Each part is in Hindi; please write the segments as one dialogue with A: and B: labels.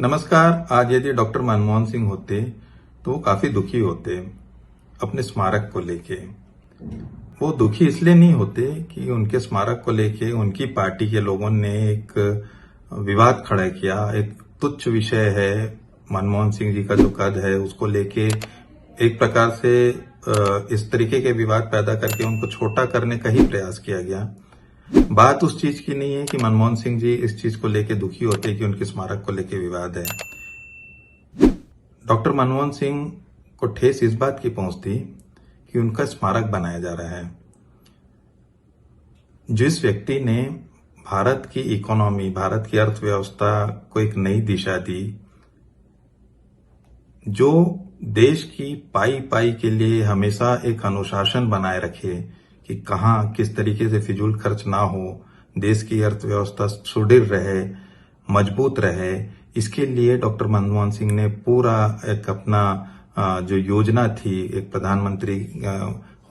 A: नमस्कार। आज यदि डॉक्टर मनमोहन सिंह होते तो वो काफी दुखी होते अपने स्मारक को लेके। वो दुखी इसलिए नहीं होते कि उनके स्मारक को लेके उनकी पार्टी के लोगों ने एक विवाद खड़ा किया। एक तुच्छ विषय है, मनमोहन सिंह जी का जो कद है उसको लेके एक प्रकार से इस तरीके के विवाद पैदा करके उनको छोटा करने का ही प्रयास किया गया। बात उस चीज की नहीं है कि मनमोहन सिंह जी इस चीज को लेके दुखी होते कि उनके स्मारक को लेके विवाद है। डॉक्टर मनमोहन सिंह को ठेस इस बात की पहुंचती कि उनका स्मारक बनाया जा रहा है। जिस व्यक्ति ने भारत की इकोनॉमी, भारत की अर्थव्यवस्था को एक नई दिशा दी, जो देश की पाई पाई के लिए हमेशा एक अनुशासन बनाए रखे कि कहां किस तरीके से फिजूल खर्च ना हो, देश की अर्थव्यवस्था सुदृढ़ रहे, मजबूत रहे, इसके लिए डॉक्टर मनमोहन सिंह ने पूरा एक अपना जो योजना थी, एक प्रधानमंत्री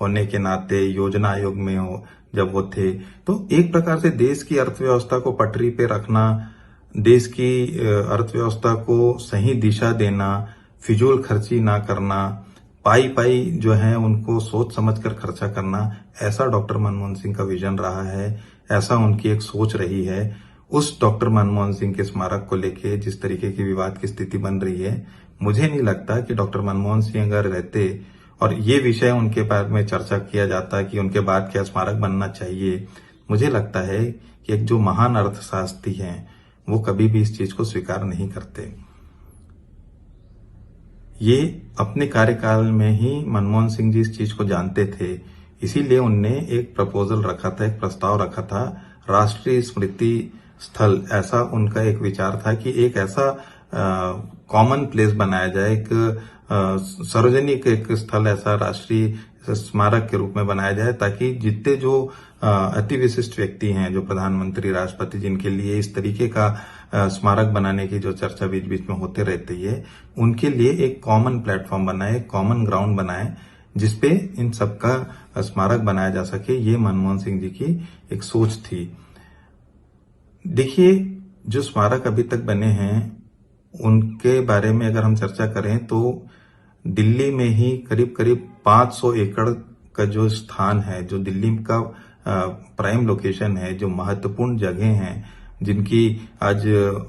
A: होने के नाते योजना आयोग में हो जब वो थे, तो एक प्रकार से देश की अर्थव्यवस्था को पटरी पे रखना, देश की अर्थव्यवस्था को सही दिशा देना, फिजूल खर्ची ना करना, पाई पाई जो है उनको सोच समझकर खर्चा करना, ऐसा डॉक्टर मनमोहन सिंह का विजन रहा है, ऐसा उनकी एक सोच रही है। उस डॉक्टर मनमोहन सिंह के स्मारक को लेके जिस तरीके की विवाद की स्थिति बन रही है, मुझे नहीं लगता कि डॉक्टर मनमोहन सिंह अगर रहते और ये विषय उनके बारे में चर्चा किया जाता कि उनके बाद क्या स्मारक बनना चाहिए, मुझे लगता है कि एक जो महान अर्थशास्त्री हैं वो कभी भी इस चीज को स्वीकार नहीं करते। ये अपने कार्यकाल में ही मनमोहन सिंह जी इस चीज को जानते थे, इसीलिए उनने एक प्रपोजल रखा था, एक प्रस्ताव रखा था, राष्ट्रीय स्मृति स्थल। ऐसा उनका एक विचार था कि एक ऐसा कॉमन प्लेस बनाया जाए, एक सार्वजनिक एक स्थल ऐसा राष्ट्रीय स्मारक के रूप में बनाया जाए, ताकि जितने जो अति विशिष्ट व्यक्ति हैं, जो प्रधानमंत्री, राष्ट्रपति, जिनके लिए इस तरीके का स्मारक बनाने की जो चर्चा बीच बीच में होते रहती है, उनके लिए एक कॉमन प्लेटफॉर्म बनाए, एक कॉमन ग्राउंड बनाए जिसपे इन सबका स्मारक बनाया जा सके। ये मनमोहन सिंह जी की एक सोच थी। देखिए, जो स्मारक अभी तक बने हैं उनके बारे में अगर हम चर्चा करें तो दिल्ली में ही करीब करीब 500 एकड़ का जो स्थान है, जो दिल्ली का प्राइम लोकेशन है, जो महत्वपूर्ण जगह हैं जिनकी आज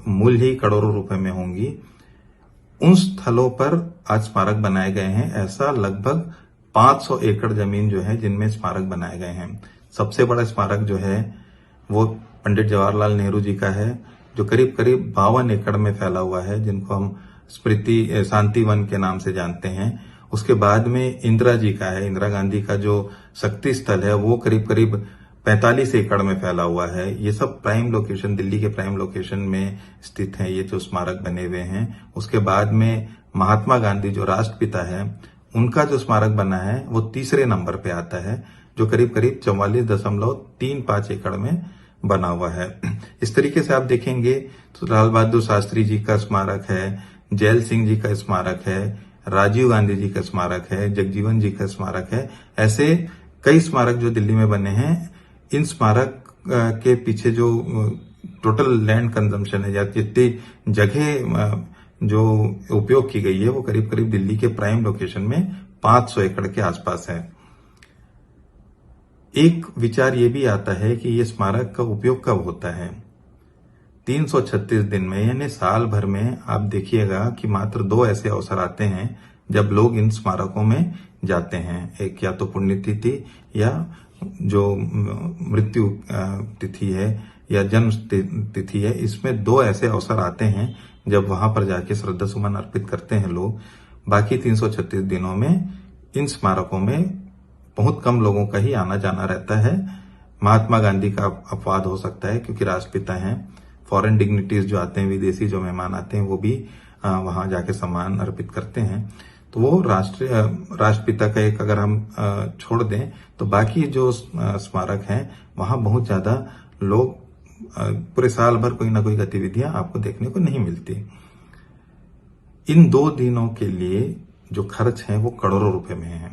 A: मूल्य ही करोड़ों रुपए में होंगी, उन स्थलों पर आज स्मारक बनाए गए हैं। ऐसा लगभग 500 एकड़ जमीन जो है जिनमें स्मारक बनाए गए हैं। सबसे बड़ा स्मारक जो है वो पंडित जवाहरलाल नेहरू जी का है, जो करीब करीब 52 एकड़ में फैला हुआ है, जिनको हम स्मृति शांति वन के नाम से जानते हैं। उसके बाद में इंदिरा जी का है, इंदिरा गांधी का जो शक्ति स्थल है वो करीब करीब 45 एकड़ में फैला हुआ है। ये सब प्राइम लोकेशन, दिल्ली के प्राइम लोकेशन में स्थित हैं ये जो स्मारक बने हुए हैं। उसके बाद में महात्मा गांधी जो राष्ट्रपिता है, उनका जो स्मारक बना है वो तीसरे नंबर पे आता है, जो करीब करीब 44.35 एकड़ में बना हुआ है। इस तरीके से आप देखेंगे तो लाल बहादुर शास्त्री जी का स्मारक है, जैल सिंह जी का स्मारक है, राजीव गांधी जी का स्मारक है, जगजीवन जी का स्मारक है। ऐसे कई स्मारक जो दिल्ली में बने हैं। इन स्मारक के पीछे जो टोटल लैंड कंजम्पशन है या जितनी जगह जो उपयोग की गई है वो करीब करीब दिल्ली के प्राइम लोकेशन में 500 एकड़ के आसपास है। एक विचार ये भी आता है कि ये स्मारक का उपयोग कब होता है। 336 दिन में, यानी साल भर में आप देखिएगा कि मात्र 2 ऐसे अवसर आते हैं जब लोग इन स्मारकों में जाते हैं। एक या तो पुण्यतिथि या जो मृत्यु तिथि है या जन्म तिथि है। इसमें 2 ऐसे अवसर आते हैं जब वहां पर जाके श्रद्धा सुमन अर्पित करते हैं लोग। बाकी 336 दिनों में इन स्मारकों में बहुत कम लोगों का ही आना जाना रहता है। महात्मा गांधी का अपवाद हो सकता है क्योंकि राष्ट्रपिता हैं। फॉरेन डिग्निटीज जो आते हैं, विदेशी जो मेहमान आते हैं, वो भी वहां जाके सम्मान अर्पित करते हैं। तो वो राष्ट्रपिता का एक अगर हम छोड़ दें तो बाकी जो स्मारक हैं वहां बहुत ज्यादा लोग पूरे साल भर कोई ना कोई गतिविधियां आपको देखने को नहीं मिलती। इन 2 दिनों के लिए जो खर्च है वो करोड़ों रुपए में है।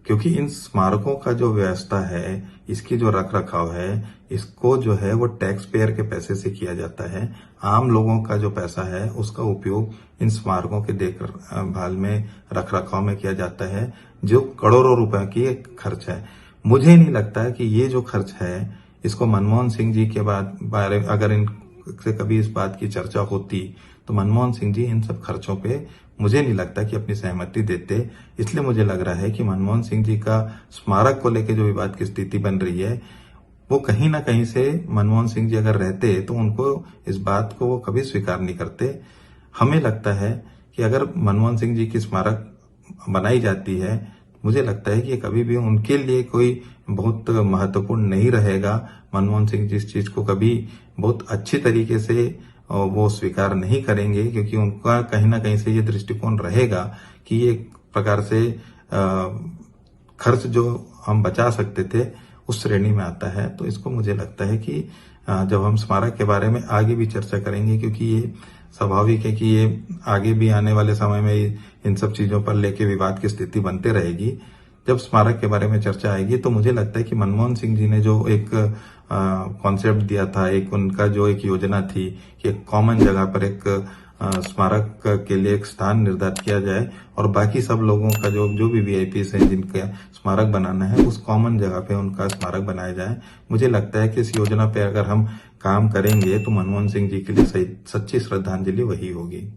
A: क्योंकि इन स्मारकों का जो व्यवस्था है, इसकी जो रख रखाव है, इसको जो है वो टैक्स पेयर के पैसे से किया जाता है। आम लोगों का जो पैसा है उसका उपयोग इन स्मारकों के देखभाल में, रख रखाव में किया जाता है, जो करोड़ों रुपए की एक खर्च है। मुझे नहीं लगता कि ये जो खर्च है, इसको मनमोहन सिंह जी के बारे अगर इनसे कभी इस बात की चर्चा होती तो मनमोहन सिंह जी इन सब खर्चों पे मुझे नहीं लगता कि अपनी सहमति देते। इसलिए मुझे लग रहा है कि मनमोहन सिंह जी का स्मारक को लेकर जो विवाद की स्थिति बन रही है, वो कहीं ना कहीं से मनमोहन सिंह जी अगर रहते तो उनको इस बात को वो कभी स्वीकार नहीं करते। हमें लगता है कि अगर मनमोहन सिंह जी की स्मारक बनाई जाती है, मुझे लगता है कि ये कभी भी उनके लिए कोई बहुत महत्वपूर्ण नहीं रहेगा। मनमोहन सिंह जी इस चीज को कभी बहुत अच्छी तरीके से वो स्वीकार नहीं करेंगे, क्योंकि उनका कहीं ना कहीं से ये दृष्टिकोण रहेगा कि ये एक प्रकार से खर्च जो हम बचा सकते थे उस श्रेणी में आता है। तो इसको मुझे लगता है कि जब हम स्मारक के बारे में आगे भी चर्चा करेंगे, क्योंकि ये स्वाभाविक है कि ये आगे भी आने वाले समय में इन सब चीजों पर लेके विवाद की स्थिति बनते रहेगी। जब स्मारक के बारे में चर्चा आएगी तो मुझे लगता है कि मनमोहन सिंह जी ने जो एक कॉन्सेप्ट दिया था, एक उनका जो एक योजना थी कि एक कॉमन जगह पर एक स्मारक के लिए एक स्थान निर्धारित किया जाए और बाकी सब लोगों का जो भी वीआईपीज हैं जिनका स्मारक बनाना है, उस कॉमन जगह पे उनका स्मारक बनाया जाए। मुझे लगता है कि इस योजना पे अगर हम काम करेंगे तो मनमोहन सिंह जी के लिए सच्ची श्रद्धांजलि वही होगी।